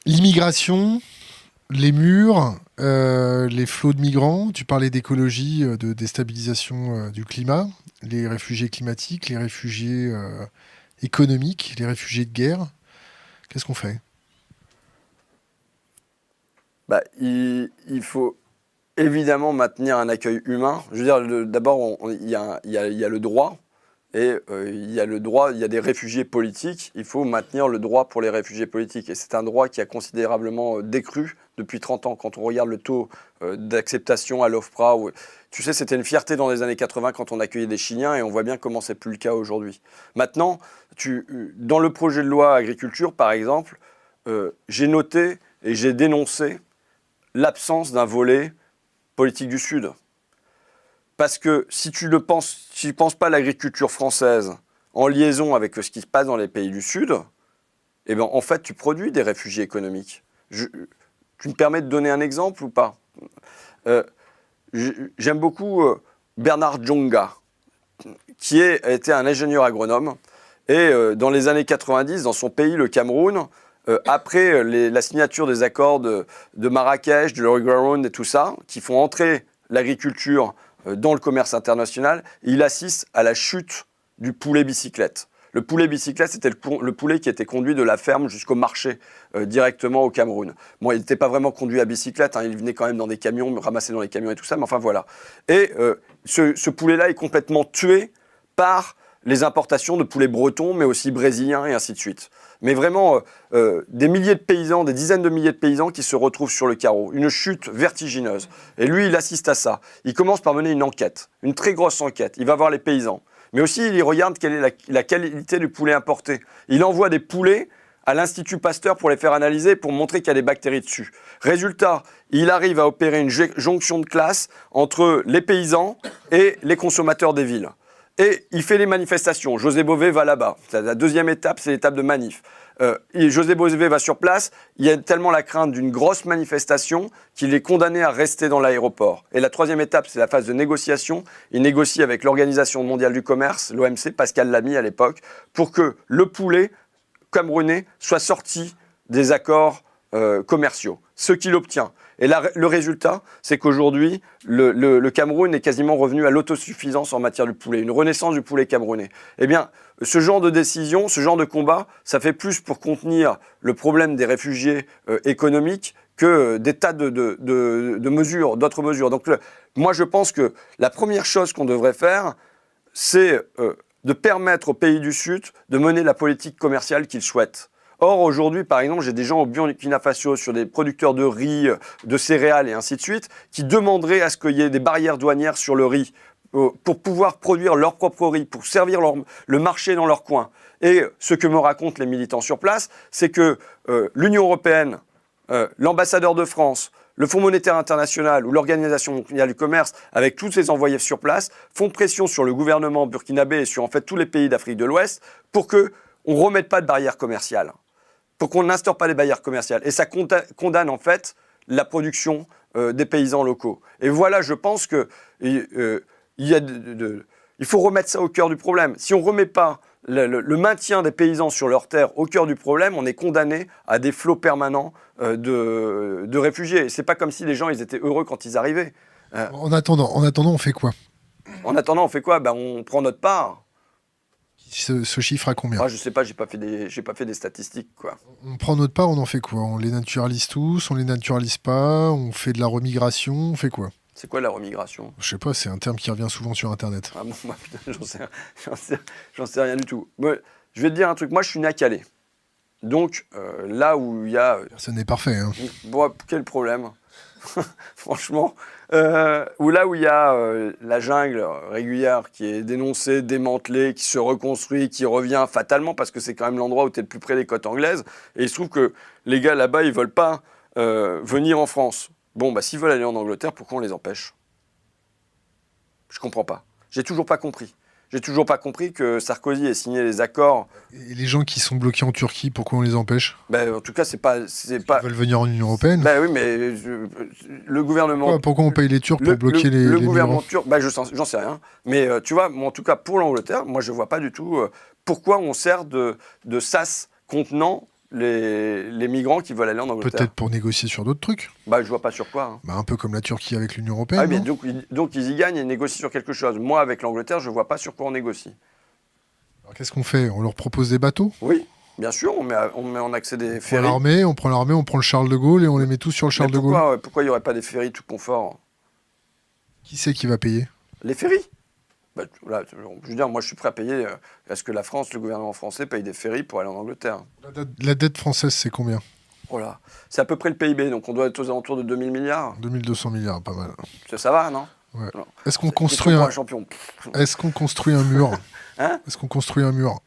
L'immigration, les murs, les flots de migrants, tu parlais d'écologie, de déstabilisation du climat, les réfugiés climatiques, les réfugiés économiques, les réfugiés de guerre. Qu'est-ce qu'on fait? Il faut évidemment maintenir un accueil humain. Je veux dire, d'abord, il y a le droit. Et il y a le droit, il y a des réfugiés politiques, il faut maintenir le droit pour les réfugiés politiques. Et c'est un droit qui a considérablement décru depuis 30 ans. Quand on regarde le taux d'acceptation à l'OFPRA, tu sais, c'était une fierté dans les années 80 quand on accueillait des Chiliens et on voit bien comment c'est plus le cas aujourd'hui. Maintenant, dans le projet de loi agriculture, par exemple, j'ai noté et j'ai dénoncé l'absence d'un volet politique du Sud. Parce que si tu ne penses pas l'agriculture française en liaison avec ce qui se passe dans les pays du Sud, eh ben, en fait, tu produis des réfugiés économiques. Tu me permets de donner un exemple ou pas? J'aime beaucoup Bernard Djonga, qui était un ingénieur agronome. Et dans les années 90, dans son pays, le Cameroun, après la signature des accords de Marrakech, de l'Uruguay et tout ça, qui font entrer l'agriculture dans le commerce international, il assiste à la chute du poulet bicyclette. Le poulet bicyclette, c'était le poulet qui était conduit de la ferme jusqu'au marché, directement au Cameroun. Bon, il n'était pas vraiment conduit à bicyclette, hein, il venait quand même dans des camions, ramassé dans les camions et tout ça, mais enfin voilà. Et ce poulet-là est complètement tué par les importations de poulets bretons, mais aussi brésiliens et ainsi de suite. Mais vraiment, des milliers de paysans, des dizaines de milliers de paysans qui se retrouvent sur le carreau. Une chute vertigineuse. Et lui, il assiste à ça. Il commence par mener une enquête, une très grosse enquête. Il va voir les paysans. Mais aussi, il regarde quelle est la qualité du poulet importé. Il envoie des poulets à l'Institut Pasteur pour les faire analyser, pour montrer qu'il y a des bactéries dessus. Résultat, il arrive à opérer une jonction de classe entre les paysans et les consommateurs des villes. Et il fait les manifestations. José Bové va là-bas. La deuxième étape, c'est l'étape de manif. José Bové va sur place. Il y a tellement la crainte d'une grosse manifestation qu'il est condamné à rester dans l'aéroport. Et la troisième étape, c'est la phase de négociation. Il négocie avec l'Organisation mondiale du commerce, l'OMC, Pascal Lamy à l'époque, pour que le poulet camerounais soit sorti des accords commerciaux. Ce qu'il obtient. Et le résultat, c'est qu'aujourd'hui, le Cameroun est quasiment revenu à l'autosuffisance en matière de poulet, une renaissance du poulet camerounais. Eh bien, ce genre de décision, ce genre de combat, ça fait plus pour contenir le problème des réfugiés économiques que des tas de mesures, d'autres mesures. Donc, moi, je pense que la première chose qu'on devrait faire, c'est de permettre aux pays du Sud de mener la politique commerciale qu'ils souhaitent. Or, aujourd'hui, par exemple, j'ai des gens au Burkina Faso sur des producteurs de riz, de céréales et ainsi de suite, qui demanderaient à ce qu'il y ait des barrières douanières sur le riz pour pouvoir produire leur propre riz, pour servir le marché dans leur coin. Et ce que me racontent les militants sur place, c'est que l'Union européenne, l'ambassadeur de France, le Fonds monétaire international ou l'Organisation mondiale du commerce, avec tous ces envoyés sur place, font pression sur le gouvernement burkinabé et sur en fait tous les pays d'Afrique de l'Ouest pour qu'on ne remette pas de barrières commerciales, pour qu'on n'instaure pas les barrières commerciales. Et ça condamne en fait la production des paysans locaux. Et voilà, je pense que il faut remettre ça au cœur du problème. Si on ne remet pas le maintien des paysans sur leurs terres au cœur du problème, on est condamné à des flots permanents de réfugiés. C'est pas comme si les gens ils étaient heureux quand ils arrivaient. En attendant, on fait quoi? En attendant, on fait quoi? On prend notre part. Ce chiffre à combien? Ah, je sais pas, j'ai pas fait des statistiques, quoi. On prend notre part, on en fait quoi? On les naturalise tous, on les naturalise pas, on fait de la remigration, on fait quoi? C'est quoi la remigration? Je sais pas, c'est un terme qui revient souvent sur Internet. Ah bon, moi, putain, j'en sais rien du tout. Moi, je vais te dire un truc, moi je suis né à Calais. Donc, là où il y a... Personne n'est parfait, hein. Bon, quel problème? Franchement, là où il y a la jungle régulière qui est dénoncée, démantelée, qui se reconstruit, qui revient fatalement parce que c'est quand même l'endroit où tu es le plus près des côtes anglaises. Et il se trouve que les gars là-bas, ils veulent pas venir en France. Bon, s'ils veulent aller en Angleterre, pourquoi on les empêche? Je comprends pas. J'ai toujours pas compris. J'ai toujours pas compris que Sarkozy ait signé les accords. Et les gens qui sont bloqués en Turquie, pourquoi on les empêche? En tout cas, c'est pas. Ils veulent venir en Union européenne. Oui, mais le gouvernement. Pourquoi on paye les Turcs pour bloquer les gouvernement migrants? turc, j'en sais rien. Mais tu vois, en tout cas pour l'Angleterre, moi je vois pas du tout pourquoi on sert de sas contenant les migrants qui veulent aller en Angleterre. Peut-être pour négocier sur d'autres trucs. Bah, je vois pas sur quoi. Hein. Bah, un peu comme la Turquie avec l'Union Ah, européenne. mais Non donc ils y gagnent et négocient sur quelque chose. Moi, avec l'Angleterre, je vois pas sur quoi on négocie. Alors, qu'est-ce qu'on fait? On leur propose des bateaux? Oui, bien sûr, on met en accès des On prend ferries. l'armée, on prend le Charles de Gaulle et on les met tous sur le Mais Charles de Gaulle. pourquoi il n'y aurait pas des ferries tout confort? Qui c'est qui va payer? Les ferries? Bah, là, je veux dire, moi je suis prêt à payer. Est-ce que la France, le gouvernement français, paye des ferries pour aller en Angleterre? La dette française, c'est combien? Voilà. C'est à peu près le PIB, donc on doit être aux alentours de 2000 milliards. 2200 milliards, pas mal. Ça va, non? Ouais. Non. Est-ce qu'on C'est construit pour un... un champion. Est-ce qu'on construit un mur? Hein? Est-ce qu'on construit un mur?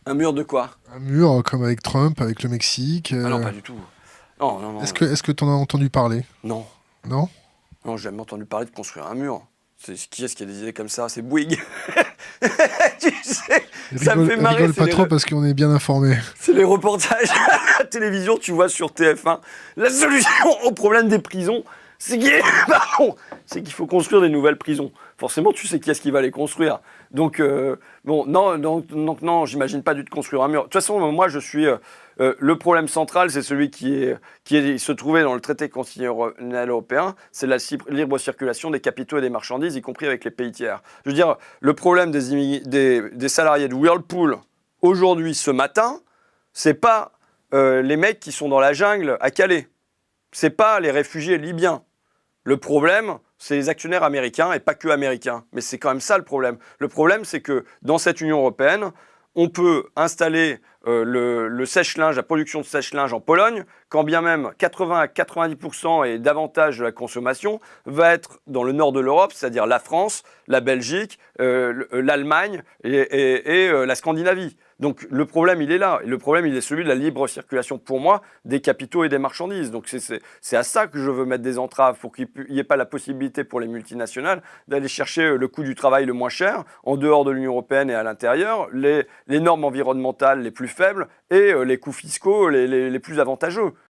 Un mur de quoi? Un mur comme avec Trump, avec le Mexique. Ah non, pas du tout. Non, non, non. Est-ce que t'en as entendu parler? Non, Non? non, j'ai jamais entendu parler de construire un mur. Qui est-ce qui a des idées comme ça? C'est Bouygues. Tu sais, ça me fait marrer. Rigole c'est pas les trop parce qu'on est bien informé. C'est les reportages à la télévision, tu vois sur TF1. La solution au problème des prisons, c'est c'est qu'il faut construire des nouvelles prisons. Forcément, tu sais qui est-ce qui va les construire. Donc, bon, non, j'imagine pas du tout construire un mur. De toute façon, moi, je suis... le problème central, c'est celui qui se trouvait dans le traité constitutionnel européen, c'est la libre circulation des capitaux et des marchandises, y compris avec les pays tiers. Je veux dire, le problème des salariés de Whirlpool, aujourd'hui, ce matin, c'est pas les mecs qui sont dans la jungle à Calais. C'est pas les réfugiés libyens. Le problème, c'est les actionnaires américains, et pas que américains. Mais c'est quand même ça le problème. Le problème, c'est que dans cette Union européenne, on peut installer le sèche-linge, la production de sèche-linge en Pologne, quand bien même 80 à 90% et davantage de la consommation va être dans le nord de l'Europe, c'est-à-dire la France, la Belgique, l'Allemagne et la Scandinavie. Donc le problème, il est là. Et le problème, il est celui de la libre circulation, pour moi, des capitaux et des marchandises. Donc c'est à ça que je veux mettre des entraves, pour qu'il n'y ait pas la possibilité pour les multinationales d'aller chercher le coût du travail le moins cher, en dehors de l'Union européenne et à l'intérieur, les normes environnementales les plus faibles et les coûts fiscaux les plus avantageux.